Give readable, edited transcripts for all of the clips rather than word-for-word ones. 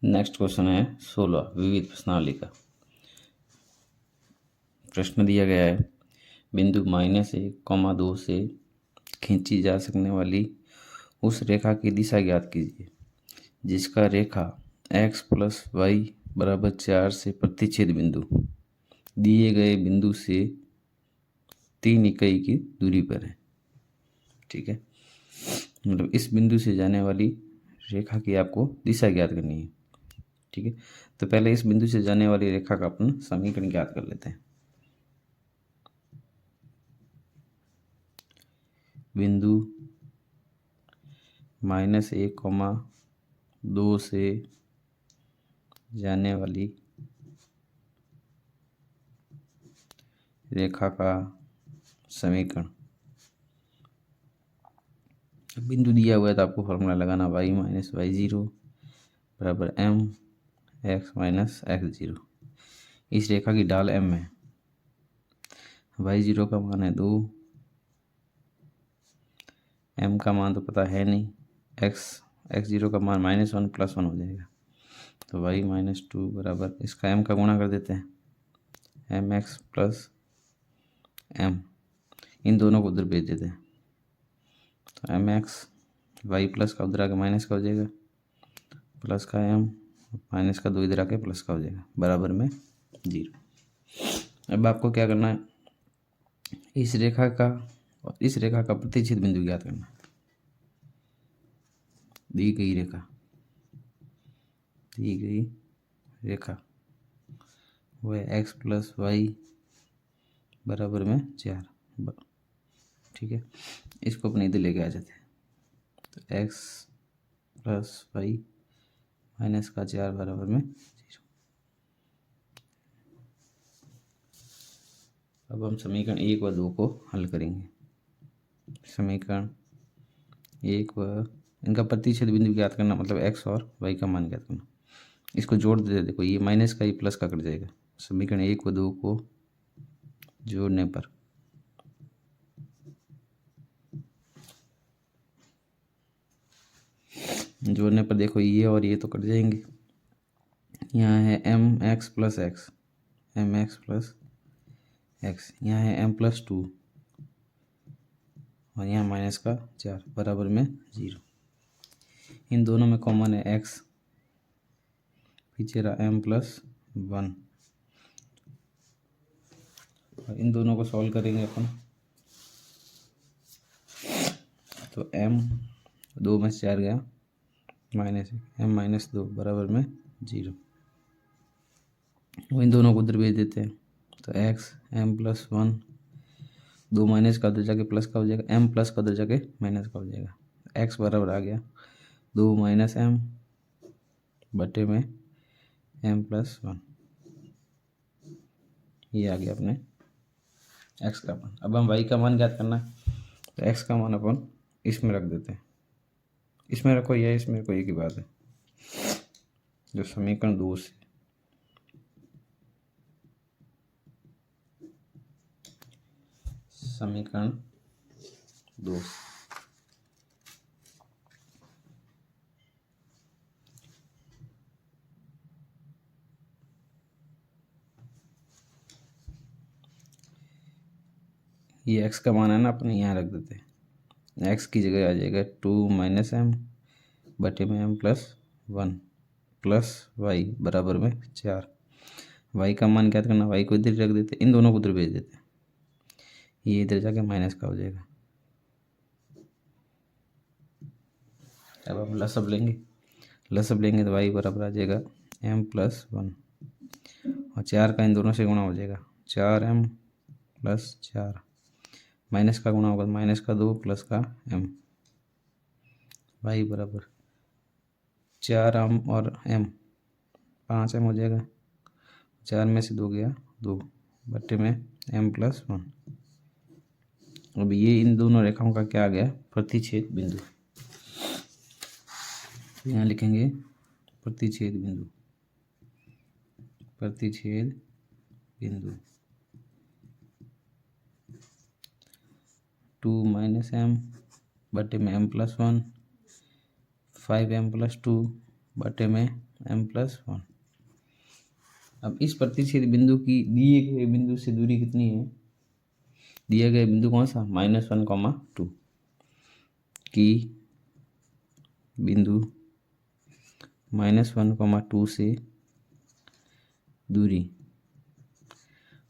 Next question है 16 विविध प्रश्नावली का। प्रश्न दिया गया है बिंदु -1, 2 से खींची जा सकने वाली उस रेखा की दिशा ज्ञात कीजिए जिसका रेखा x + y = 4 से प्रतिच्छेद बिंदु दिए गए बिंदु से 3 इकाई की दूरी पर है। ठीक है, मतलब इस बिंदु से जाने वाली रेखा की आपको दिशा ज्ञात करनी है। ठीक है, तो पहले इस बिंदु से जाने वाली रेखा का अपन समीकरण ज्ञात कर लेते हैं। बिंदु -1, 2 से जाने वाली रेखा का समीकरण। बिंदु दिया हुआ है तो आपको फॉर्मूला लगाना y - y0 = mx - x0। इस रेखा की ढाल m है, y0 का मान है 2, m का मान तो पता है नहीं, x0 का मान -1 + 1 हो जाएगा, तो y - 2 बराबर इसका m का गुणा कर देते हैं, mx + m, इन दोनों को उधर भेज देते हैं, तो mx y प्लस का उधर आके माइनस का हो जाएगा, प्लस का m माइनस का 2 इधर आके प्लस का हो जाएगा, बराबर में 0। अब आपको क्या करना है, इस रेखा का प्रतिच्छेद बिंदु ज्ञात करना है। दी गई रेखा वो है x + y = 4। ठीक है, इसको अपने इधर लेके आ जाते हैं, तो x + y - 4 = 0। अब हम समीकरण 1 व 2 को हल करेंगे। समीकरण 1 व इनका प्रतिच्छेद बिंदु ज्ञात करना, मतलब x और y का मान ज्ञात करना। इसको जोड़ देते, देखो ये माइनस का ही प्लस का कट जाएगा। समीकरण 1 व 2 को जोड़ने पर देखो ये और ये तो कट जाएंगे। यहाँ है mx + x, mx + x, यहाँ है m + 2 और यहाँ -4 बराबर में 0। इन दोनों में कॉमन है x, पीछे रहा m + 1, और इन दोनों को सॉल्व करेंगे अपन, तो m 2 में से 4 गया -m - 2 बराबर में 0। इन दोनों को उधर भेज देते हैं, तो x m + 1, 2 माइनस का उधर जाके प्लस का हो जाएगा, m प्लस का उधर जाके माइनस का हो जाएगा, x बराबर आ गया 2 - m बटे में m + 1, ये आ गया अपने x का मान। अब हम y का मान ज्ञात करना है, तो x का मान अपन इसमें रख देते हैं, इसमें रखो या इसमें रखो, एक ही बात है। जो समीकरण 2 से ये x का मान है ना, अपने यहाँ रख देते हैं। x की जगह आ जाएगा 2 - m बटे में m + 1 प्लस y बराबर में 4। y का मान क्या करना, y को इधर रख देते, इन दोनों को उधर भेज देते, ये इधर जाके माइनस का हो जाएगा। अब हम लसब लेंगे तो y बराबर आ जाएगा m + 1 और 4 का इन दोनों से गुणा हो जाएगा, 4m + 4, माइनस का गुणा होगा -2 प्लस का m, y बराबर 4m और m 5m हो जाएगा, 4 में से 2 गया 2 बटे में m + 1। अब ये इन दोनों रेखाओं का क्या आ गया, प्रतिच्छेद बिंदु। यहाँ लिखेंगे प्रतिच्छेद बिंदु 2 - m बटे में m + 1, 5m + 2 बटे में m+1। अब इस प्रतिच्छेद बिंदु की दिए गए बिंदु से दूरी कितनी है? दिया गया बिंदु कौन सा? -1, 2 की बिंदु -1, 2 से दूरी,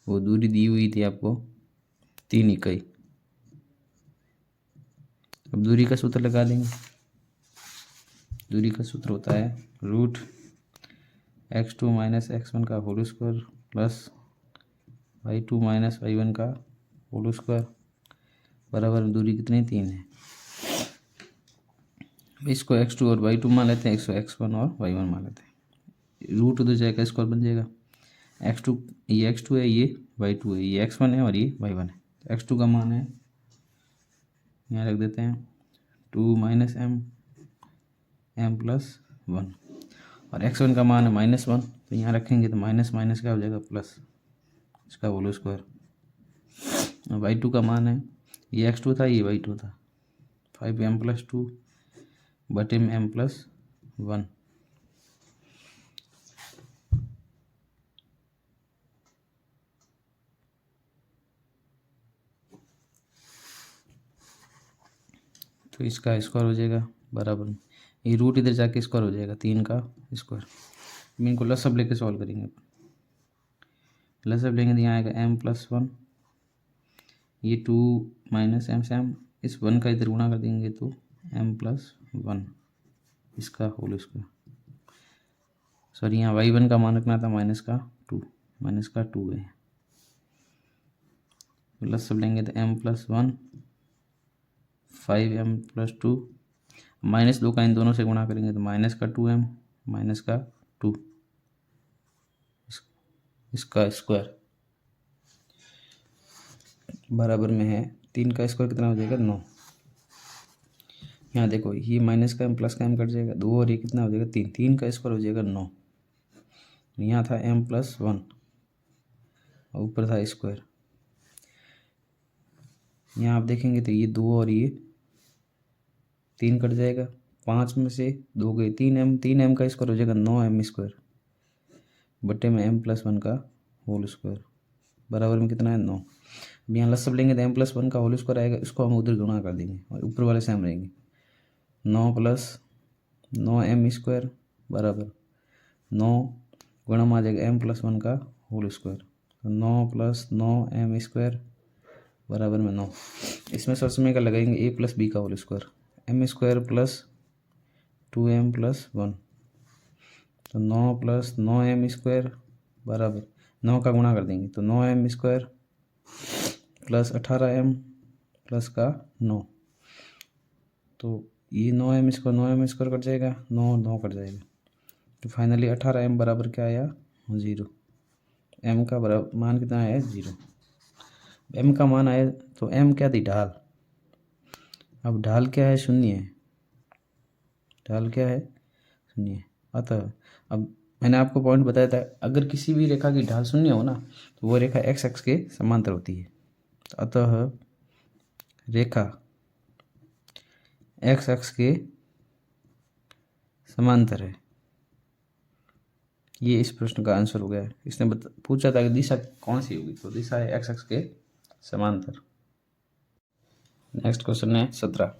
वो दूरी दी हुई थी आपको 3 इकाई। अब दूरी का सूत्र लगा देंगे। दूरी का सूत्र होता है √x2 - x1 का whole square plus y2 - y1 का होल स्क्वायर बराबर दूरी कितनी? 3 है। इसको x2 और y2 मान लेते हैं, इसको x1 और y1 मान लेते हैं। रूट उधर जाएगा, स्क्वायर बन जाएगा। x2 ये x2 है, ये y2 है, ये x1 है और ये y1 है। तो x2 का मान है, यहाँ रख देते हैं 2 - m+1 और x1 का मान है -1, तो यहाँ रखेंगे तो माइनस माइनस क्या हो जाएगा? प्लस, इसका होल स्क्वायर। y2 का मान है, ये x2 था, ये y2 था, 5m+2 बटे में m+1। तो इसका स्क्वायर हो जाएगा बराबर में, ये रूट इधर जाके स्क्वायर हो जाएगा 3 का स्क्वायर। इनको लसअप लेके सॉल्व करेंगे। लसअप लेंगे तो यहाँ आएगा m+1, ये 2 - m से m, इस 1 का इधर गुणा कर देंगे तो m+1 इसका होल स्क्वायर। सॉरी, यहाँ y1 का मान रखना था -2 है। लसअप लेंगे तो m+1 5m+2 -2 का इन दोनों से गुणा करेंगे तो -2m -2 इसका स्क्वायर बराबर में है 3 का स्क्वायर कितना हो जाएगा? 9। यहाँ देखो, ये माइनस का m प्लस का m कट जाएगा, 2 और ये कितना हो जाएगा? 3। 3 का स्क्वायर हो जाएगा 9। यहाँ था m+1 और ऊपर था स्क्वायर। यहाँ आप देखेंगे तो ये 2 और ये 3 कट जाएगा, 5 में से 2 गए, 3m का स्क्वायर हो जाएगा 9m² बटे में m+1 का होल स्क्वायर बराबर में कितना है? 9। अब यहाँ लसअप लेंगे तो m+1 का होल स्क्वायर आएगा, इसको हम उधर गुणा कर देंगे और ऊपर वाले से हम रहेंगे 9 + 9m² बराबर 9 गुणा में आ जाएगा m+1 का होल स्क्वायर, तो 9 + 9m² बराबर में 9। इसमें सबसे का लगाएंगे a + b का होल स्क्वायर, m² + 2m+1, तो 9 + 9m² बराबर 9 का गुणा कर देंगे तो 9m² + 18m प्लस का 9, तो ये 9m² कट जाएगा, 9 कट जाएगा, तो फाइनली 18m बराबर क्या आया? 0। m का बराबर मान कितना आया? 0। m का मान आया तो m क्या थी? ढाल। अब ढाल क्या है? 0 है। ढाल क्या है? 0 है। अतः अब मैंने आपको पॉइंट बताया था, अगर किसी भी रेखा की ढाल 0 हो ना तो वो रेखा x अक्ष के समांतर होती है। अतः रेखा x अक्ष के समांतर है। ये इस प्रश्न का आंसर हो गया है। इसने पूछा था कि दिशा कौन सी होगी, तो दिशा है x अक्ष के समांतर। नेक्स्ट क्वेश्चन है 17।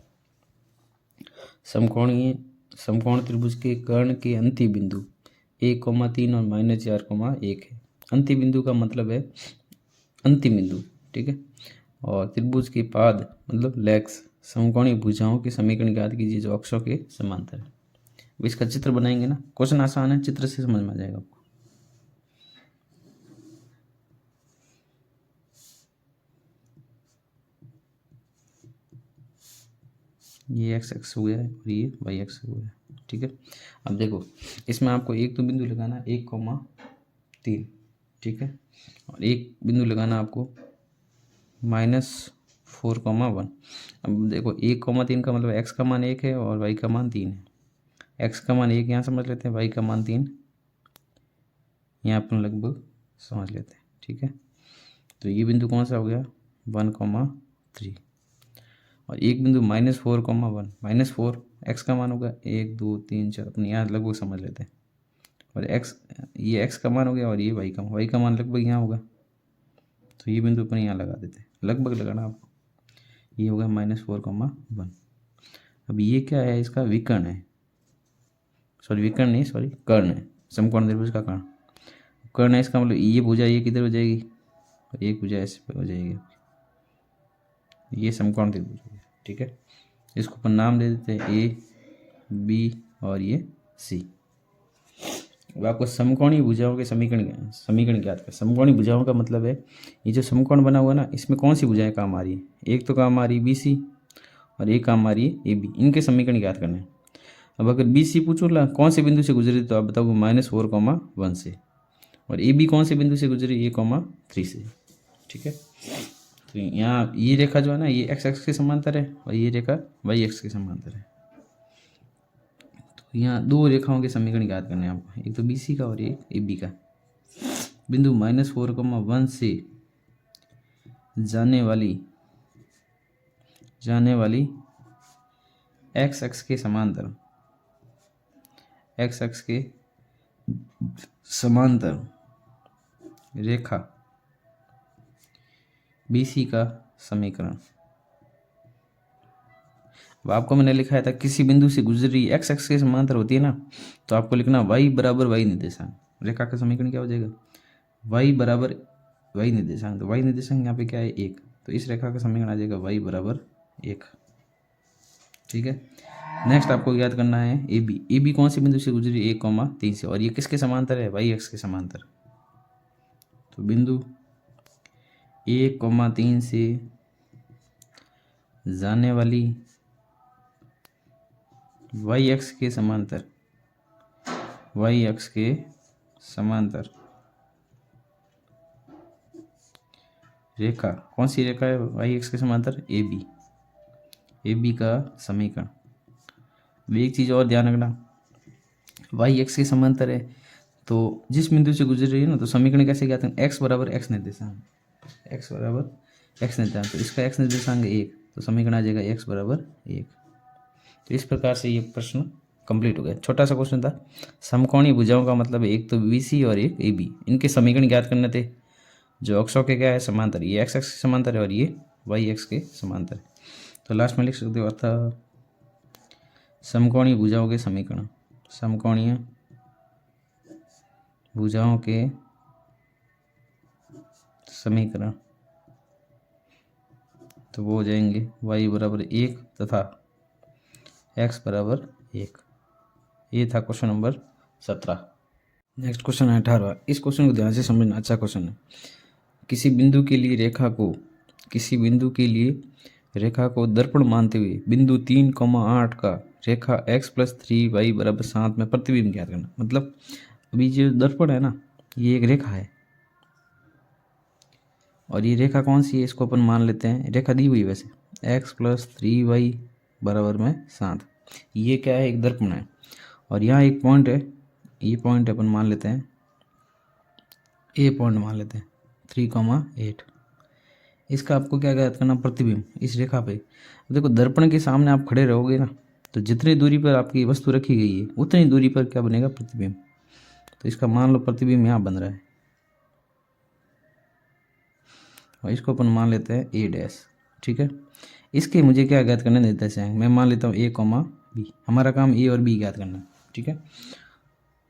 समकोण त्रिभुज के कर्ण के अंतिम बिंदु 1,3 और -4,1 है। अंतिम बिंदु का मतलब है अंतिम बिंदु, ठीक है। और त्रिभुज के पाद मतलब लेग्स समकोणीय भुजाओं के समीकरण याद कीजिए जो अक्षों के समांतर है। अब इसका चित्र बनाएंगे ना, क्वेश्चन आसान है, चित्र से समझ में आ जाएगा आपको। ये x अक्ष हो गया है और ये y अक्ष हो गया है, ठीक है। अब देखो, इसमें आपको एक तो बिंदु लगाना 1,3, ठीक है, और एक बिंदु लगाना आपको -4,1। अब देखो 1,3 का मतलब x का मान 1 है और y का मान 3 है। x का मान 1 यहाँ समझ लेते हैं, y का मान 3 यहाँ अपन लगभग समझ लेते हैं, ठीक है। तो ये बिंदु कौन सा हो गया? 1,3 और एक बिंदु -4,1 -4 x का मान होगा 1 2 3 4, अपने यहाँ लगभग समझ लेते हैं। और x, ये x का मान हो गया और ये y का मान लगभग यहाँ होगा, तो ये बिंदु अपन यहाँ लगा देते हैं, लगभग लगाना आपको। ये होगा -4,1। अब ये क्या है, इसका विकर्ण है, सॉरी विकर्ण नहीं, सॉरी कर्ण है, समकोण त्रिभुज का कर्ण कर्ण है। इसका मतलब ये भुजा ये किधर हो जाएगी, और एक भुजा ऐसे पे हो जाएगी, ये समकोण त्रिभुज हो गया। ठीक है, इसको अपन नाम दे देते हैं ए, बी और ये सी। अब आपको समकोणीय भुजाओं के समीकरण ज्ञात कर। समकोणीय भुजाओं का मतलब है ये जो समकोण बना हुआ ना, इसमें कौन सी भुजाएं काम आ रही है, एक तो काम आ रही है बी सी और एक काम आ रही है ए बी, इनके समीकरण ज्ञात करने हैं। अब अगर बी सी पूछो ला कौन से बिंदु से गुजरी, तो आप बताओगे -4,1 से, और ए बी कौन से बिंदु से गुजरी, 1,3 से। ठीक है, तो यहाँ ये रेखा जो है ना, ये एक्स एक्स के समांतर है और ये रेखा वाई एक्स के समांतर है। तो यहाँ दो रेखाओं के समीकरण याद करने हैं आपको, एक तो बी सी का और एक ए बी का। बिंदु -4,1 से जाने वाली एक्स एक्स के समांतर रेखा BC का समीकरण। अब आपको मैंने लिखा था किसी बिंदु से गुजरी एक्स एक्स के समांतर होती है ना, तो आपको लिखना y बराबर y निर्देशांक। रेखा का समीकरण क्या हो जाएगा, y बराबर y निर्देशांक। तो y निर्देशांक यहाँ पे क्या है, 1, तो इस रेखा का समीकरण आ जाएगा y बराबर 1। ठीक है, नेक्स्ट आपको याद करना है ए बी कौन से बिंदु से गुजरी, 1,3 से, और ये किसके समांतर है, वाई एक्स के समांतर। तो बिंदु 1,3 से जाने वाली वाई एक्स के समांतर रेखा, कौन सी रेखा है वाई एक्स के समांतर, ए बी का समीकरण। एक चीज़ और ध्यान रखना, वाई एक्स के समांतर है तो जिस बिंदु से गुजर रही है ना, तो समीकरण कैसे ज्ञात करें, x बराबर x निर्देशांक, तो इसका x निर्देशांक 1, तो समीकरण आ जाएगा x बराबर 1। तो इस प्रकार से ये प्रश्न कंप्लीट हो गया। छोटा सा क्वेश्चन था। समकोणीय भुजाओं का मतलब एक तो BC और एक AB, इनके समीकरण ज्ञात करने थे जो अक्षों के क्या है, समांतर। ये x एक्स के समांतर है और ये y एक्स के समांतर है। तो लास्ट में लिख सकते हो अर्थात समकोणीय भुजाओं के समीकरण, समकोणीय भुजाओं के समीकरण, तो वो हो जाएंगे y बराबर 1 तथा x बराबर 1। ये था क्वेश्चन नंबर 17। नेक्स्ट क्वेश्चन है 18। इस क्वेश्चन को ध्यान से समझना, अच्छा क्वेश्चन है। किसी बिंदु के लिए रेखा को दर्पण मानते हुए बिंदु 3,8 का रेखा x + 3y बराबर 7 में प्रतिबिंब ज्ञात करना। मतलब अभी जो दर्पण है ना, ये एक रेखा है और ये रेखा कौन सी है, इसको अपन मान लेते हैं, रेखा दी हुई वैसे x + 3y बराबर में 7। ये क्या है, एक दर्पण है और यहाँ एक पॉइंट है, ये पॉइंट अपन मान लेते हैं ए पॉइंट मान लेते हैं 3,8। इसका आपको क्या ज्ञात करना, प्रतिबिंब इस रेखा पे। देखो दर्पण के सामने आप खड़े रहोगे ना, तो जितनी दूरी पर आपकी वस्तु रखी गई है उतनी दूरी पर क्या बनेगा, प्रतिबिंब। तो इसका मान लो प्रतिबिंब यहाँ बन रहा है और इसको अपन मान लेते हैं ए डैश। ठीक है, इसके मुझे क्या ज्ञात करना, निर्देशांक। मैं मान लेता हूँ a, b। हमारा काम a और b ज्ञात करना है। ठीक है,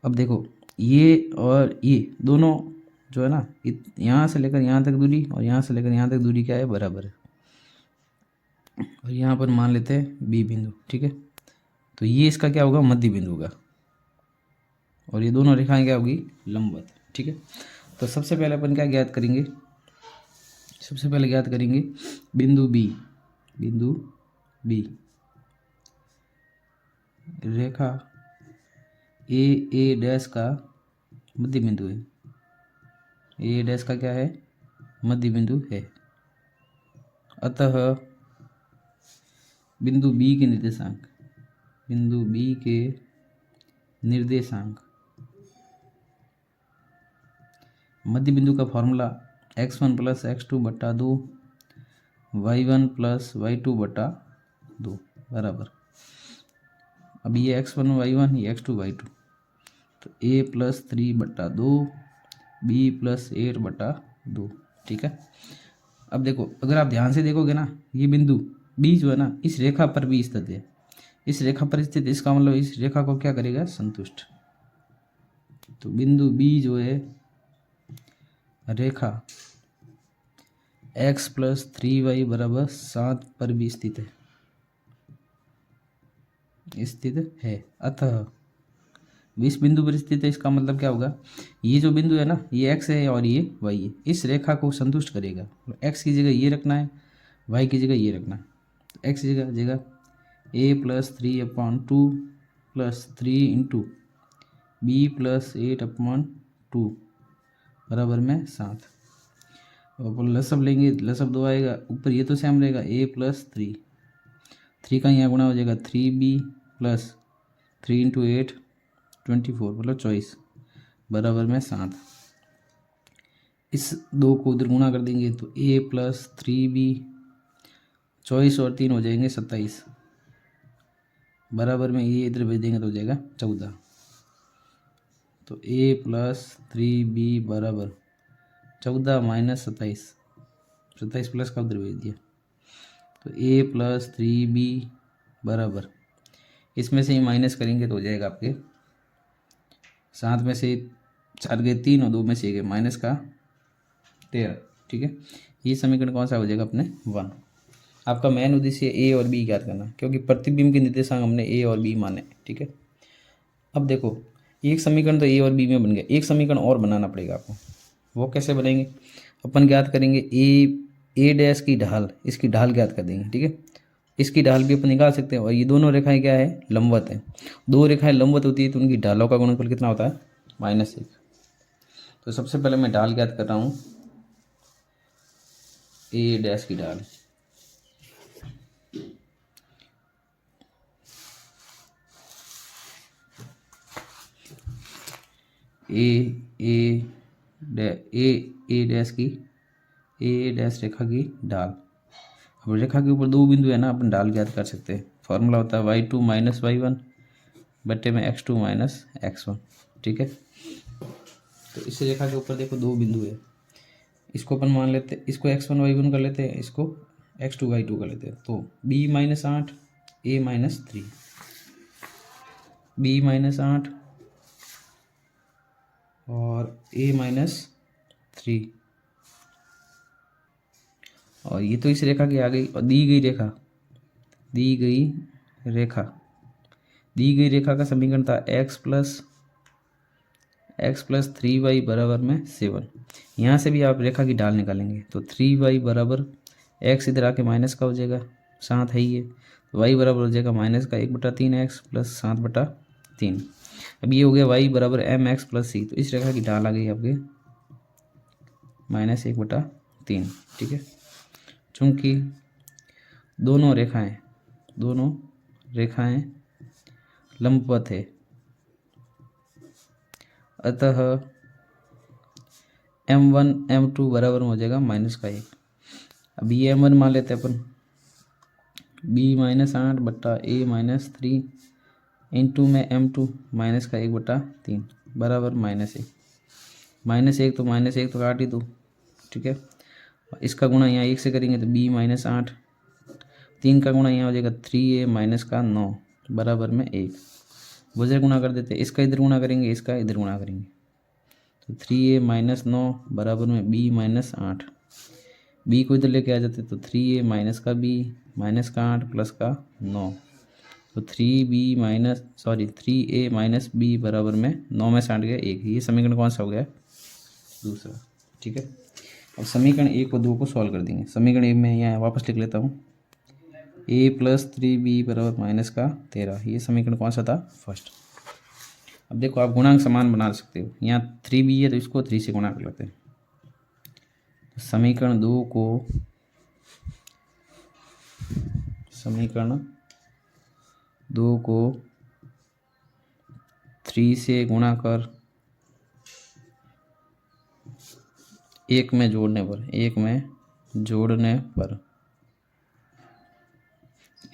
अब देखो ये और ये दोनों जो है ना, यहाँ से लेकर यहाँ तक दूरी और यहाँ से लेकर यहाँ तक दूरी क्या है, बराबर है। और यहाँ पर मान लेते हैं b बिंदु। ठीक है, तो ये इसका क्या होगा, मध्य बिंदु होगा और ये दोनों रेखाएं क्या होगी, लंबवत। ठीक है, तो सबसे पहले अपन क्या ज्ञात करेंगे, बिंदु B रेखा ए डैश का मध्य बिंदु है। ए डैश का क्या है, मध्य बिंदु है। अतः बिंदु B के निर्देशांक मध्य बिंदु का formula x1 + x2/2 y1 + y2/2 बराबर। अब ये x1 y1, ये x2 y2, तो a+3/2 b+8/2, ठीक है। अब देखो, अगर आप ध्यान से देखोगे ना, ये बिंदु b जो है ना, इस रेखा पर भी स्थित है। इस रेखा पर स्थित, इसका मतलब इस रेखा को क्या करेगा, संतुष्ट। तो बिंदु b जो है रेखा x+3y = 7 पर भी स्थित है। अतः इस बिंदु पर स्थित है, इसका मतलब क्या होगा, ये जो बिंदु है ना, ये x है और ये y है, इस रेखा को संतुष्ट करेगा। x की जगह ये रखना है, y की जगह ये रखना है। तो x की जगह a+3/2 + 3 × b+8/2 बराबर में 7। अब लसब लेंगे, लसब 2 आएगा, ऊपर ये तो सेम रहेगा, a+3, 3 का यहाँ गुणा हो जाएगा 3b + 3 × 8 24 मतलब 24 बराबर में 7। इस 2 को उधर गुणा कर देंगे तो a+3b 24 और 3 हो जाएंगे 27 बराबर में, ये इधर भेज देंगे तो हो जाएगा 14। तो a+3b बराबर 14 - 27, 27 प्लस का उधर भेज दिया। तो a+3b बराबर, इसमें से ही माइनस करेंगे तो हो जाएगा आपके 7 में से 4 गए 3 और 2 में से 1 गए -13, ठीक है। ये समीकरण कौन सा हो जाएगा अपने 1। आपका मेन उद्देश्य ए और बी ज्ञात करना, क्योंकि प्रतिबिंब के निर्देशांक हमने ए और बी माने, ठीक है। अब देखो, एक समीकरण तो ए और बी में बन गया, एक समीकरण और बनाना पड़ेगा आपको। वो कैसे बनेंगे, अपन ज्ञात करेंगे ए डैश की ढाल, इसकी ढाल ज्ञात कर देंगे, ठीक है। इसकी ढाल भी अपन निकाल सकते हैं, और ये दोनों रेखाएं क्या है, लंबवत है। 2 रेखाएं लंबवत होती है तो उनकी ढालों का गुणनफल कितना होता है, -1। तो सबसे पहले मैं ढाल ज्ञात कर रहा हूँ, ए डैश की ढाल ए डैश रेखा की ढाल। अब रेखा के ऊपर 2 बिंदु है ना, अपन ढाल ज्ञात कर सकते हैं। फॉर्मूला होता है y2 - y1 बट्टे में x2 - x1, ठीक है। तो इस रेखा के ऊपर देखो 2 बिंदु है, इसको अपन मान लेते हैं, इसको x1 y1 कर लेते हैं, इसको x2 y2 कर लेते हैं। तो b - 8 a - 3, b - 8 और a - 3, और ये तो इस रेखा की आ गई। और दी गई रेखा का समीकरण था x+3y बराबर में 7। यहाँ से भी आप रेखा की ढाल निकालेंगे तो 3y बराबर x इधर आके माइनस का हो जाएगा, 7 है ही है, तो y बराबर हो जाएगा -1/3x + 7/3। अब ये हो गया y बराबर mx + c। तो इस रेखा की ढाल आ गई आपके -1/3, ठीक है। चूँकि दोनों रेखाएं लंबवत है, अतः m1 m2 बराबर हो जाएगा -1। अब ये m1 मान लेते हैं अपन, b - 8/a - 3 इंटू में m2 -1/3 बराबर -1। -1 तो -1 तो काट ही दो, ठीक है। इसका गुणा यहाँ 1 से करेंगे तो b - 8, 3 का गुणा यहाँ हो जाएगा 3a - 9 बराबर में 1। वजह गुणा कर देते हैं, इसका इधर गुणा करेंगे, इसका इधर गुणा करेंगे, तो 3a - 9 बराबर में b - 8। b को इधर लेके आ जाते तो 3a माइनस का b माइनस का 8 प्लस का 9, तो 3a - b बराबर में 9 में 60 गया 1। ये समीकरण कौन सा हो गया, दूसरा, ठीक है। अब समीकरण 1 और 2 को सॉल्व कर देंगे। समीकरण 1 में यहाँ वापस लिख लेता हूँ, a+3b बराबर -13। ये समीकरण कौन सा था, फर्स्ट। अब देखो, आप गुणांक समान बना सकते हो। यहाँ 3b है तो इसको 3 से गुणा कर लेते हैं। समीकरण 2 को 3 से गुणा कर 1 में जोड़ने पर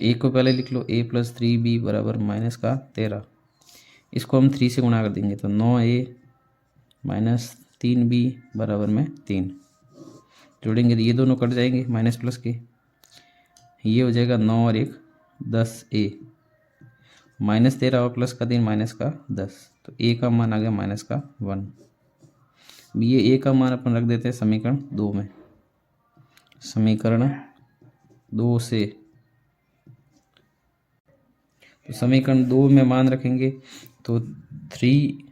1 को पहले लिख लो, a+3b बराबर -13। इसको हम 3 से गुणा कर देंगे तो 9a माइनस 3b बराबर में 3। जोड़ेंगे तो ये दोनों कट जाएंगे माइनस प्लस के, ये हो जाएगा 9 और 1 10a माइनस 13 और प्लस का 3 माइनस का 10, तो a का मान आ गया माइनस का 1। ये a का मान अपन रख देते हैं समीकरण 2 में। समीकरण 2 से तो समीकरण 2 में मान रखेंगे तो 3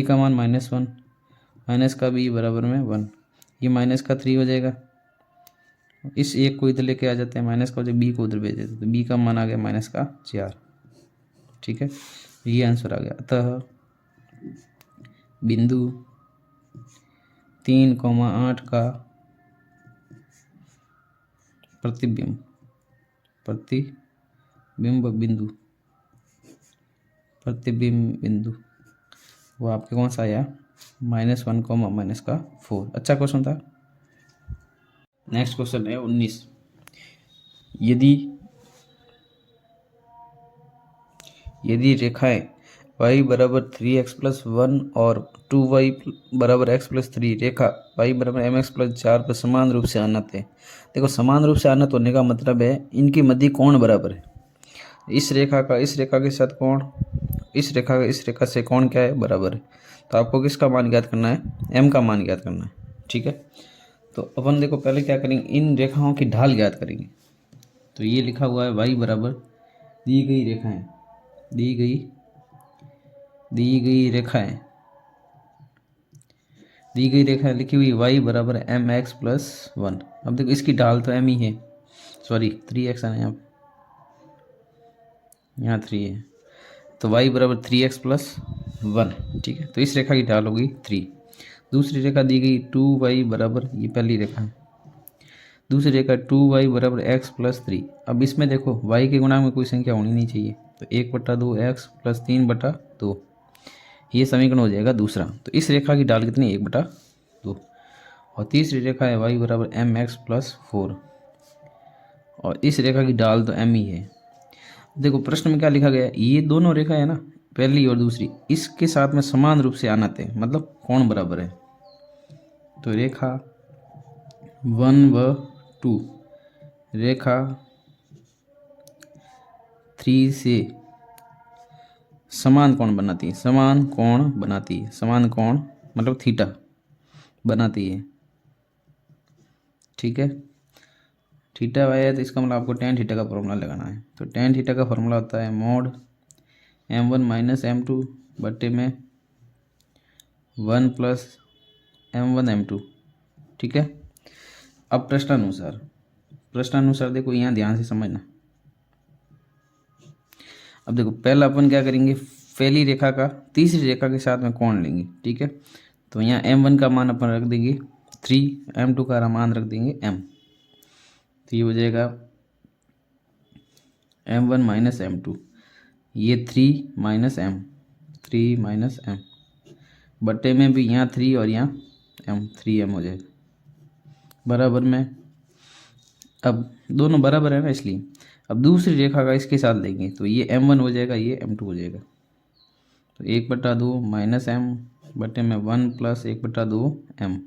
का मान -1 माइनस का b बराबर में 1, ये माइनस का 3 हो जाएगा। इस एक को इधर लेके आ जाते हैं, माइनस का हो जाए b को उधर भेज देते हैं, तो b का मान आ गया माइनस का 4। ठीक है, ये आंसर आ गया। अतः बिंदु 3,8 का प्रतिबिंब बिंदु वो आपके कौन सा आया -1, -4। अच्छा क्वेश्चन था। नेक्स्ट क्वेश्चन है 19। यदि रेखाएं y बराबर 3x + 1 और 2y बराबर x + 3 रेखा y बराबर mx + 4 पर समान रूप से अनंत है। देखो, समान रूप से अनंत होने का मतलब है इनकी मध्य कोण बराबर है। इस रेखा के साथ कोण, इस रेखा से कोण क्या है, बराबर है। तो आपको किसका मान ज्ञात करना है, m का मान ज्ञात करना है। ठीक है, तो अपन देखो पहले क्या करेंगे, इन रेखाओं की ढाल ज्ञात करेंगे। तो ये लिखा हुआ है y बराबर दी गई रेखाएं लिखी हुई y बराबर mx + 1। अब देखो इसकी ढाल तो m ही है, सॉरी 3x है यहाँ 3 है, तो y बराबर 3x + 1। ठीक है, तो इस रेखा की ढाल होगी 3। दूसरी रेखा दी गई 2y बराबर, ये पहली रेखा है, दूसरी रेखा 2y बराबर x + 3। अब इसमें देखो y के गुणांक में कोई संख्या होनी नहीं चाहिए, तो 1/2 x + 3/2 ये समीकरण हो जाएगा दूसरा। तो इस रेखा की ढाल कितनी, 1/2। और तीसरी रेखा है y बराबर mx + 4, और इस रेखा की ढाल तो m ही है। देखो प्रश्न में क्या लिखा गया है, ये दोनों रेखा है ना, पहली और दूसरी, इसके साथ में समान रूप से अनंत है, मतलब कोण बराबर है। तो रेखा 1 व 2 रेखा 3 से समान कोण बनाती है, समान कोण मतलब थीटा बनाती है। ठीक है, थीटा आया है तो इसका मतलब आपको tan थीटा का फॉर्मूला लगाना है। तो tan थीटा का फॉर्मूला होता है mod m1 - m2 बट्टे में 1 + m1 m2। ठीक है, अब प्रश्नानुसार देखो, यहाँ ध्यान से समझना। अब देखो पहला अपन क्या करेंगे, पहली रेखा का तीसरी रेखा के साथ में कोण लेंगे। ठीक है, तो यहाँ m1 का मान अपन रख देंगे 3, m2 का मान रख देंगे m, तो ये हो जाएगा m1 - m2, ये 3 - m बट्टे में भी यहाँ 3 और यहाँ m, 3m हो जाएगा बराबर में। अब दोनों बराबर है ना, इसलिए अब दूसरी रेखा का इसके साथ लेंगे, तो ये m1 हो जाएगा, ये m2 हो जाएगा। तो 1/2 -m बट्टे में 1 + 1/2 m।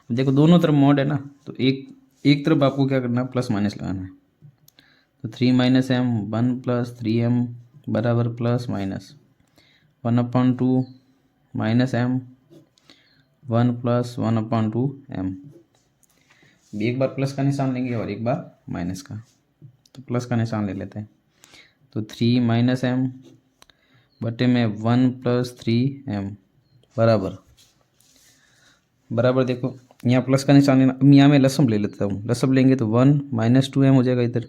देखो दोनों तरफ मॉड है ना, तो एक तरफ आपको क्या करना है, प्लस माइनस लगाना है। तो 3 - m 1 + 3m बराबर प्लस माइनस 1/2 -m 1 + 1/2 m। एक बार प्लस का निशान लेंगे और एक बार माइनस का, तो प्लस का निशान ले लेते हैं। तो 3 - m बटे में 1 + 3m बराबर देखो यहाँ प्लस का निशान लेना। अब यहाँ मैं लसम ले लेता हूँ, लसम लेंगे तो 1 - 2m हो जाएगा इधर,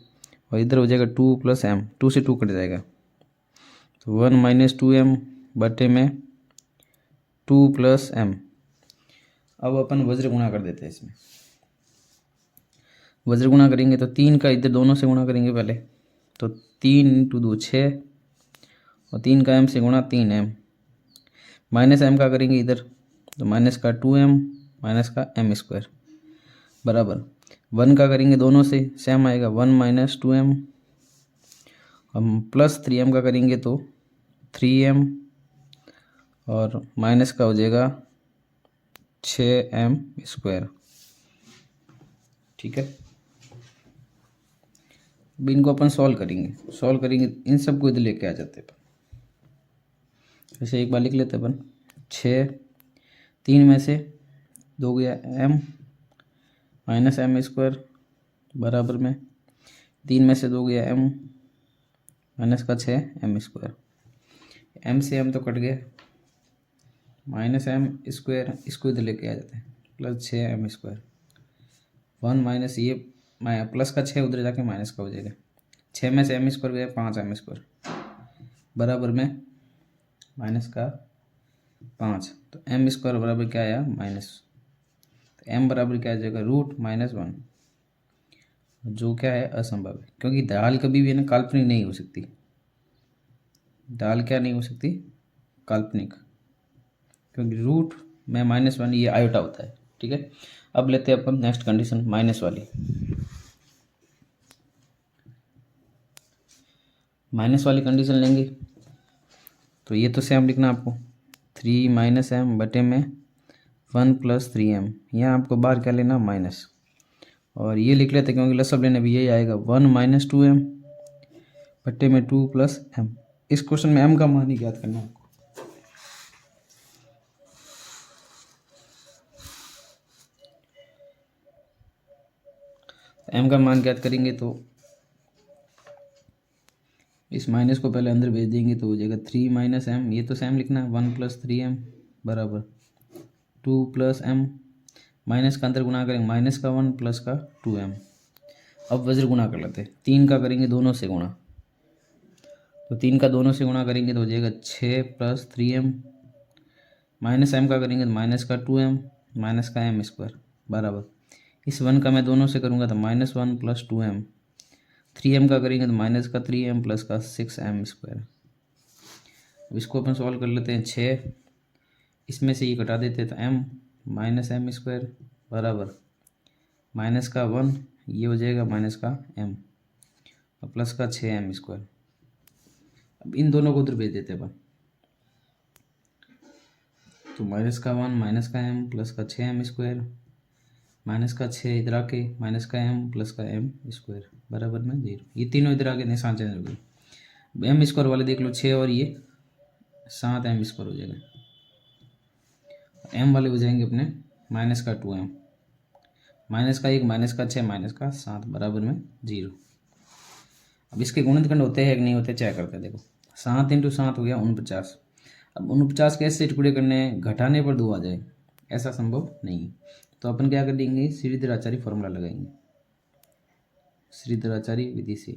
और इधर हो जाएगा 2 + m, 2 से 2 कट जाएगा, तो 1 - 2m बटे में 2 + m। अब अपन वज्र गुणा कर देते हैं इसमें। वज्र गुणा करेंगे तो 3 का इधर दोनों से गुणा करेंगे पहले, तो 3 × 2 6, और 3 का m से गुणा 3m, माइनस m का करेंगे इधर, तो माइनस का 2m माइनस का m² बराबर 1 का करेंगे दोनों से सेम आएगा, 1 - 2m हम प्लस 3m का करेंगे तो 3m और माइनस का हो जाएगा 6m²। ठीक है, अब इनको अपन सॉल्व करेंगे इन सब को इधर लेके आ जाते हैं। वैसे एक बार लिख लेते अपन 6, 3 में से 2 गया m माइनस m² बराबर में 3 में से 2 गया m माइनस का 6m²। m से m तो कट गया, माइनस m², इसको इधर लेके आ जाते हैं प्लस 6m²। 1 माइनस ये प्लस का 6 उधर जाके माइनस का हो जाएगा। 6 में से m² गया 5m² बराबर में माइनस का 5। तो m² बराबर क्या आया माइनस। तो m बराबर क्या आ जाएगा √-1, जो क्या है असंभव है, क्योंकि दाल कभी भी है ना काल्पनिक नहीं हो सकती। दाल क्या नहीं हो सकती, काल्पनिक, क्योंकि रूट में -1 ये आयोटा होता है। ठीक है, अब लेते हैं अपन नेक्स्ट कंडीशन माइनस वाली। माइनस वाली कंडीशन लेंगे तो ये तो सेम लिखना आपको 3 - m बटे में 1 + 3m। यहाँ आपको बाहर क्या लेना माइनस, और ये लिख लेते क्योंकि लसअप लेने भी यही आएगा 1 - 2m बटे में 2 + m। इस क्वेश्चन में m का मान ही ज्ञात करना है आपको। m का मान ज्ञात करेंगे तो इस माइनस को पहले अंदर भेज देंगे तो हो जाएगा 3 - m, ये तो सेम लिखना है 1 + 3m बराबर 2 + m। माइनस का अंदर गुणा करेंगे माइनस का 1 प्लस का 2m। अब वज्र गुणा कर लेते हैं, 3 का करेंगे दोनों से गुणा, तो 3 का दोनों से गुणा करेंगे तो हो जाएगा 6 + 3m। माइनस m का करेंगे तो माइनस का 2m माइनस का m² बराबर, इस 1 का मैं दोनों से करूँगा तो -1 + 2m। 3m का करेंगे तो माइनस का 3m प्लस का 6m²। अब इसको अपन सॉल्व कर लेते हैं। 6 इसमें से ये घटा देते हैं तो m -m² बराबर माइनस का 1, ये हो जाएगा माइनस का m और प्लस का 6m²। अब इन दोनों को उधर भेज देते हैं अपन, तो माइनस का 1 माइनस का m प्लस का 6m² माइनस का 6 इधर आके माइनस का m प्लस का m² बराबर में 0। ये तीनों इधर आके निशान चेंज हो गए। m² वाले देख लो 6 और ये 7m² हो जाएगा। m वाले हो जाएंगे अपने माइनस का 2m माइनस का 1 माइनस का 6 माइनस का 7 बराबर में 0। अब इसके गुणनखंड होते हैं कि नहीं होते चेक करते हैं। देखो 7 × 7 हो गया 49। अब 49 कैसे टुकड़े करने हैं, घटाने पर 2 आ जाए, ऐसा संभव नहीं है। तो अपन क्या कर देंगे, श्रीधर-आचार्य फॉर्मूला लगाएंगे। श्रीधर-आचार्य विधि से,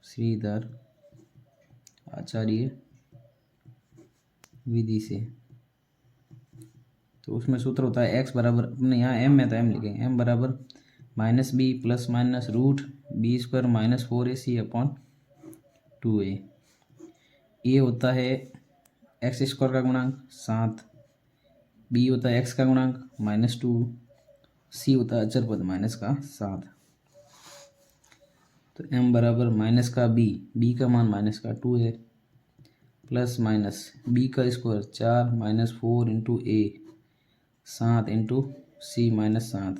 श्रीधर-आचार्य विधि से, तो उसमें सूत्र होता है x बराबर, अपने यहाँ m में तो m लिखेंगे, m बराबर -b plus minus √b² -4ac/2a। a होता है x² का गुणांक 7, b होता है x का गुणांक -2, c होता है अचर पद माइनस का 7। तो m बराबर माइनस का b का मान -2 है, प्लस माइनस b का स्क्वायर 4 -4 × a 7 × c -7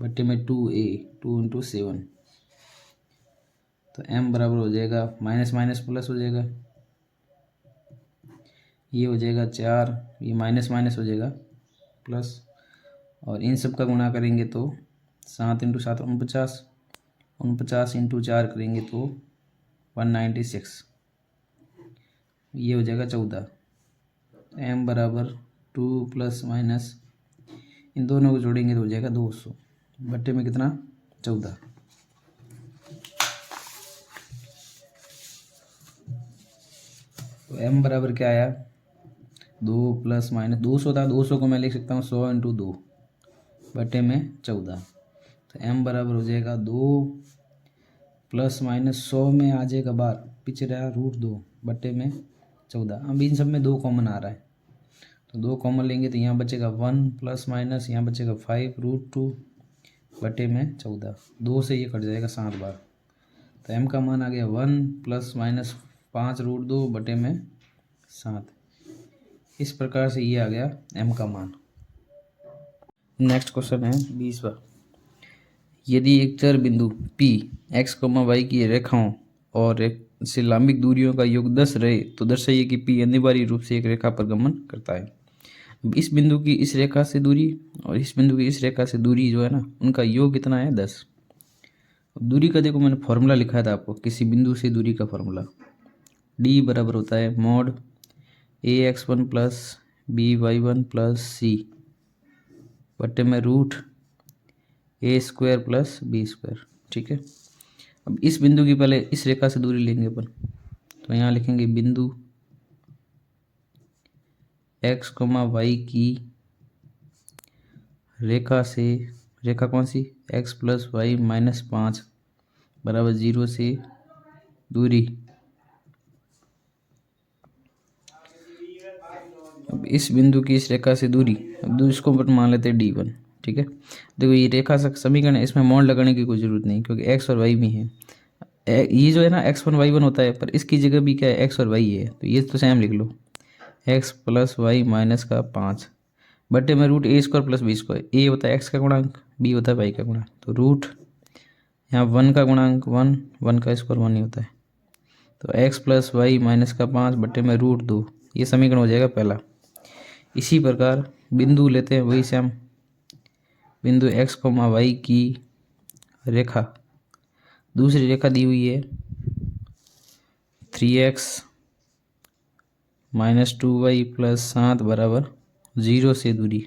बट्टे में 2a 2 × 7। तो m बराबर हो जाएगा माइनस माइनस प्लस हो जाएगा, ये हो जाएगा 4, ये माइनस माइनस हो जाएगा प्लस, और इन सब का गुणा करेंगे तो 7 × 7 49, 49 × 4 करेंगे तो 196, ये हो जाएगा 14। m बराबर 2 प्लस माइनस इन दोनों को जोड़ेंगे तो हो जाएगा 200 बट्टे में कितना 14। तो m बराबर क्या आया 2 प्लस माइनस 200 था, 200 को मैं लिख सकता हूँ 100 × 2 बट्टे में 14। तो m बराबर हो जाएगा 2 प्लस माइनस 100 में आ जाएगा बाहर, पीछे रहा √2 बट्टे में 14। अब इन सब में 2 कॉमन आ रहा है तो 2 कॉमन लेंगे तो यहाँ बचेगा 1 प्लस माइनस यहाँ बचेगा 5 √2 बट्टे में 14। 2 से ये कट जाएगा 7 बार, तो m का मान आ गया 1 प्लस माइनस 5√2/7। इस प्रकार से ये आ गया m का मान। नेक्स्ट क्वेश्चन है 20वां। यदि एक चर बिंदु P x, y की रेखाओं और से लंबित दूरियों का योग 10 रहे तो दर्शाइए कि P अनिवार्य रूप से एक रेखा पर गमन करता है। अब इस बिंदु की इस रेखा से दूरी और इस बिंदु की इस रेखा से दूरी जो है ना, उनका योग कितना है 10। अब दूरी का देखो मैंने फॉर्मूला लिखा था आपको, किसी बिंदु से दूरी का फॉर्मूला d बराबर होता है mod ax1 plus by1 plus c बट्टे में रूट a² प्लस b²। ठीक है। अब इस बिंदु की पहले इस रेखा से दूरी लेंगे अपन, तो यहाँ लिखेंगे बिंदु x, y की रेखा से, रेखा कौन सी, x प्लस वाई माइनस 5 बराबर 0 से दूरी। अब इस बिंदु की इस रेखा से दूरी, अब इसको अपन मान लेते हैं d1। ठीक है। देखो ये रेखा समीकरण है, इसमें मॉड लगाने की कोई ज़रूरत नहीं क्योंकि x और y भी है। ये जो है ना x1 y1 होता है, पर इसकी जगह भी क्या है x और y है, तो ये तो सेम लिख लो x प्लस वाई माइनस का 5 बट्टे में root a² plus b²। a होता है x का गुणांक, b होता है y का गुणांक, तो रूट यहाँ 1 का गुणांक 1, 1 का स्क्वायर 1 ही होता है, तो x प्लस वाई माइनस का 5 बट्टे में रूट 2। ये समीकरण हो जाएगा पहला। इसी प्रकार बिंदु लेते हैं वही सेम, बिंदु x, y की रेखा, दूसरी रेखा दी हुई है 3x माइनस 2y प्लस 7 बराबर 0 से दूरी।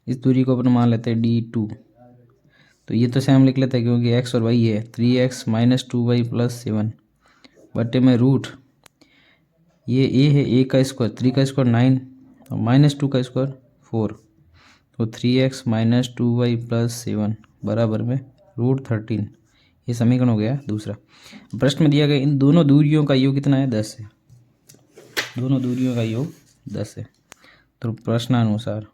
इस दूरी को अपन मान लेते हैं d2। तो ये तो सेम लिख लेते हैं क्योंकि x और y है, 3x माइनस 2y प्लस 7 बट्टे में रूट, ये a है, a का स्क्वायर 3 का स्क्वायर 9 और माइनस 2 का स्क्वायर 4, तो 3x माइनस 2y प्लस 7 बराबर में रूट 13। ये समीकरण हो गया दूसरा। प्रश्न में दिया गया इन दोनों दूरियों का योग कितना है 10 है। दोनों दूरियों का योग 10 है। तो प्रश्नानुसार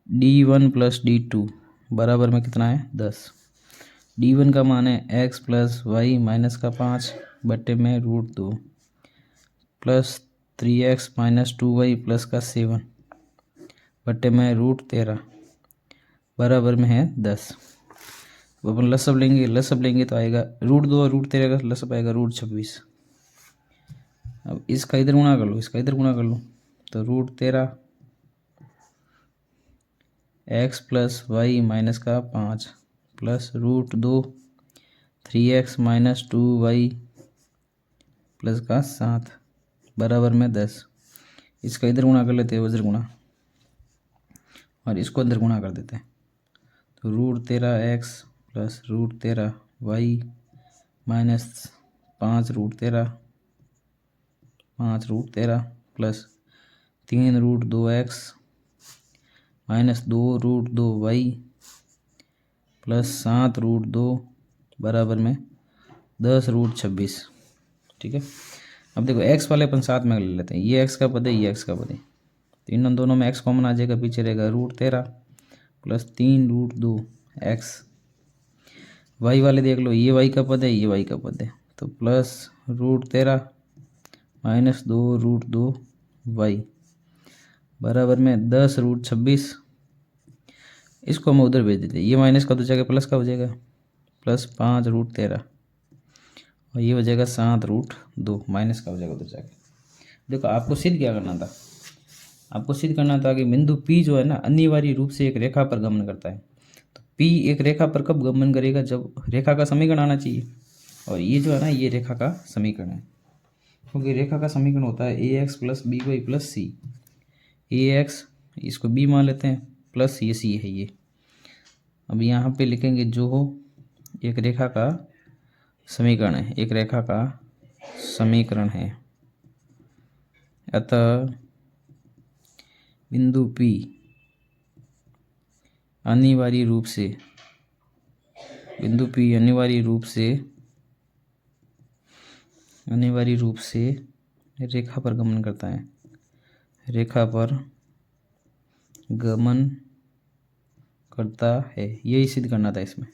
d1 प्लस d2 बराबर में कितना है 10। d1 का मान है x प्लस वाई माइनस का 5 बट्टे में root 2 plus 3x minus 2y plus का 7 बट्टे में रूट 13 बराबर में है 10। अब अपन लसअप लेंगे तो आएगा रूट 2 और रूट 13 का लसअप आएगा रूट 26। अब इसका इधर गुणा कर लो, इसका इधर गुणा कर लो, तो root 13 x plus Y minus का 5 plus root 2 3x minus 2y plus का 7 बराबर में 10। इसका इधर गुणा कर लेते हैं वज्र गुणा, और इसको अंदर गुणा कर देते हैं, तो root 13x plus root 13y minus 5 root 13 plus 3 root 2x minus 2 root 2y plus 7 root 2 बराबर में 10 रूट 26। ठीक है। अब देखो x वाले अपन साथ में ले लेते हैं, ये x का पद है, ये x का पद है, तो इन दोनों में x कॉमन आ जाएगा, पीछे रहेगा root 13 plus 3 root 2 x। y वाले देख लो, ये y का पद है, ये y का पद है, तो plus root 13 minus 2 root 2 y बराबर में 10 रूट 26। इसको हम उधर भेज देते हैं, ये माइनस का तो जाएगा प्लस का हो जाएगा, प्लस 5 रूट 13 और ये हो जाएगा 7 रूट 2, माइनस का हो जाएगा उधर जाके। देखो आपको सिद्ध क्या करना था, आपको सिद्ध करना था कि बिंदु P जो है ना अनिवार्य रूप से एक रेखा पर गमन करता है। तो P एक रेखा पर कब गमन करेगा, जब रेखा का समीकरण आना चाहिए, और ये जो है ना ये रेखा का समीकरण है, क्योंकि रेखा का समीकरण होता है ax plus B Y plus C. ax इसको b मान लेते हैं, प्लस ये c है ये। अब यहाँ पे लिखेंगे जो हो एक रेखा का समीकरण है, एक रेखा का समीकरण है, अतः बिंदु P अनिवार्य रूप से, बिंदु P अनिवार्य रूप से रेखा पर गमन करता है, रेखा पर गमन करता है, यही सिद्ध करना था इसमें।